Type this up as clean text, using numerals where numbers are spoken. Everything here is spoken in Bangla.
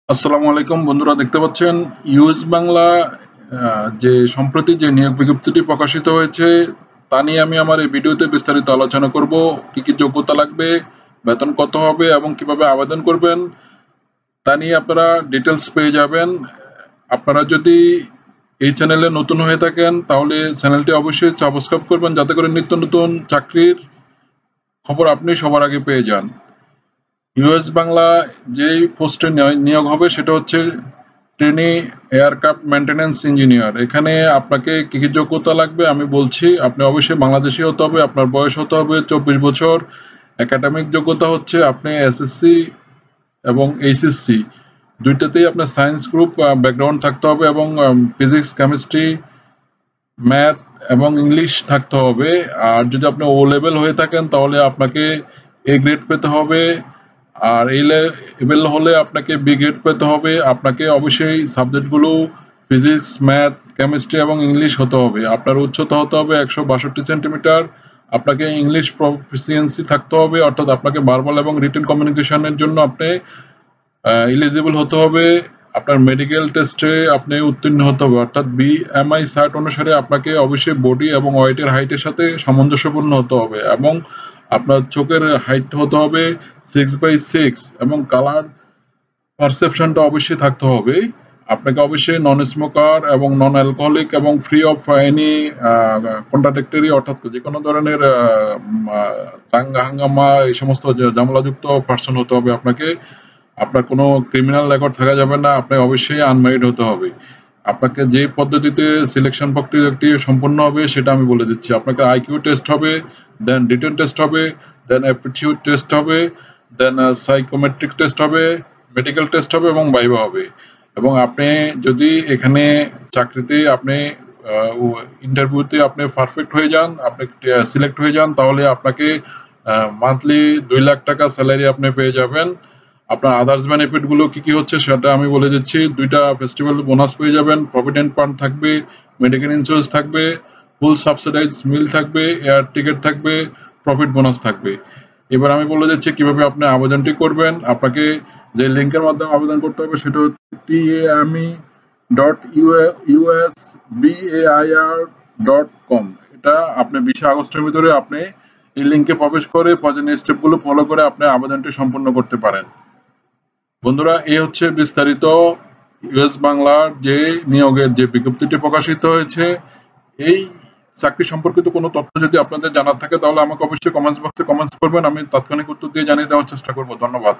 আসসালামু আলাইকুম বন্ধুরা, দেখতে পাচ্ছেন ইউএস বাংলা যে সম্প্রতি যে নিয়োগ বিজ্ঞপ্তিটি প্রকাশিত হয়েছে তা নিয়ে আমি আমার এই ভিডিওতে বিস্তারিত আলোচনা করব। কি কি যোগ্যতা লাগবে, বেতন কত হবে এবং কিভাবে আবেদন করবেন তা নিয়ে আপনারা ডিটেলস পেয়ে যাবেন। আপনারা যদি এই চ্যানেলে নতুন হয়ে থাকেন তাহলে চ্যানেলটি অবশ্যই সাবস্ক্রাইব করবেন, যাতে করে নিত্য নতুন চাকরির খবর আপনি সবার আগে পেয়ে যান। ইউএস বাংলা যেই পোস্টে নিয়োগ হবে সেটা হচ্ছে ট্রেনি এয়ারক্রাফট মেইনটেনেন্স ইঞ্জিনিয়ার। এখানে আপনাকে কি কি যোগ্যতা লাগবে আমি বলছি। আপনি অবশ্যই বাংলাদেশী হতে হবে, আপনার বয়স হতে হবে 24 বছর। একাডেমিক যোগ্যতা হচ্ছে আপনি এসএসসি এবং এইচএসসি দুইটাতেই আপনার সায়েন্স গ্রুপ ব্যাকগ্রাউন্ড থাকতে হবে এবং ফিজিক্স, কেমিস্ট্রি, ম্যাথ এবং ইংলিশ থাকতে হবে। আর যদি আপনি ও লেভেল হয়ে থাকেন তাহলে আপনাকে এ গ্রেড পেতে হবে, আর এই লেভেল হলে আপনাকে বি গ্রেড পেতে হবে। আপনাকে অবশ্যই সাবজেক্টগুলো ফিজিক্স, ম্যাথ, কেমিস্ট্রি এবং ইংলিশ হতে হবে। আপনার উচ্চতা হতে হবে 162 সেন্টিমিটার। আপনাকে ইংলিশ প্রফিসিয়েন্সি থাকতে হবে, অর্থাৎ আপনাকে ভার্বাল এবং রিটেন কমিউনিকেশনের জন্য আপনি এলিজিবল হতে হবে। আপনার মেডিকেল টেস্টে আপনি উত্তীর্ণ হতে হবে, অর্থাৎ বিএমআই সার্ট অনুসারে আপনাকে অবশ্যই বডি এবং ওয়েটের হাইটের সাথে সামঞ্জস্যপূর্ণ হতে হবে, এবং আপনার চোখের হাইট হতে হবে 6/6 এবং কালার পারসেপশনটা অবশ্যই থাকতে হবে। আপনাকে অবশ্যই নন স্মোকার এবং নন অ্যালকোহলিক এবং ফ্রি অফ এনি কন্ট্রাডিক্টরি, অর্থাৎ যে কোনো ধরনের দাঙ্গা হাঙ্গামা এই সমস্ত ঝামেলাযুক্ত পার্সন হতে হবে আপনাকে। আপনার কোনো ক্রিমিনাল রেকর্ড থাকা যাবে না। আপনাকে অবশ্যই আনম্যারিড হতে হবে। আপনাকে যে পদ্ধতিতে সিলেকশন প্রক্রিয়াটি সম্পন্ন হবে সেটা আমি বলে দিচ্ছি। আপনাকে আইকিউ টেস্ট হবে, দেন রিটেন টেস্ট হবে, দেন অ্যাপটিটিউড টেস্ট হবে, দেন সাইকোমেট্রিক টেস্ট হবে, মেডিকেল টেস্ট হবে এবং ভাইভা হবে। এবং আপনি যদি এখানে চাকরিতে আপনি ইন্টারভিউতে আপনি পারফেক্ট হয়ে যান, আপনি সিলেক্ট হয়ে যান, তাহলে আপনাকে মান্থলি 2 লাখ টাকা স্যালারি আপনি পেয়ে যাবেন। আপনার আদার্স বেনিফিট গুলো কি কি হচ্ছে সেটা আমি বলে দিচ্ছি। 2টা ফেস্টিভ্যাল বোনাস পেয়ে যাবেন, প্রভিডেন্ট ফান্ড থাকবে, মেডিকেল ইন্স্যুরেন্স থাকবে, ফুল সাবসিডাইজ মিল থাকবে, এয়ার টিকিট থাকবে, প্রফিট বোনাস থাকবে। এবার আমি বলে দিচ্ছি কিভাবে আপনি আবেদনটি করবেন। আপনাকে যে লিঙ্কের মাধ্যমে আবেদন করতে হবে সেটা হচ্ছে tame.usbair.com। এটা আপনি 20 আগস্টের ভিতরে আপনি এই লিঙ্কে প্রবেশ করে প্রয়োজনীয় স্টেপগুলো ফলো করে আপনি আবেদনটি সম্পূর্ণ করতে পারেন। বন্ধুরা, এই হচ্ছে বিস্তারিত ইউএস বাংলার যে নিয়োগের যে বিজ্ঞপ্তিটি প্রকাশিত হয়েছে। এই চাকরি সম্পর্কিত কোনো তথ্য যদি আপনাদের জানার থাকে তাহলে আমাকে অবশ্যই কমেন্টস বক্সে কমেন্টস করবেন, আমি তাৎক্ষণিক উত্তর দিয়ে জানিয়ে দেওয়ার চেষ্টা করব। ধন্যবাদ।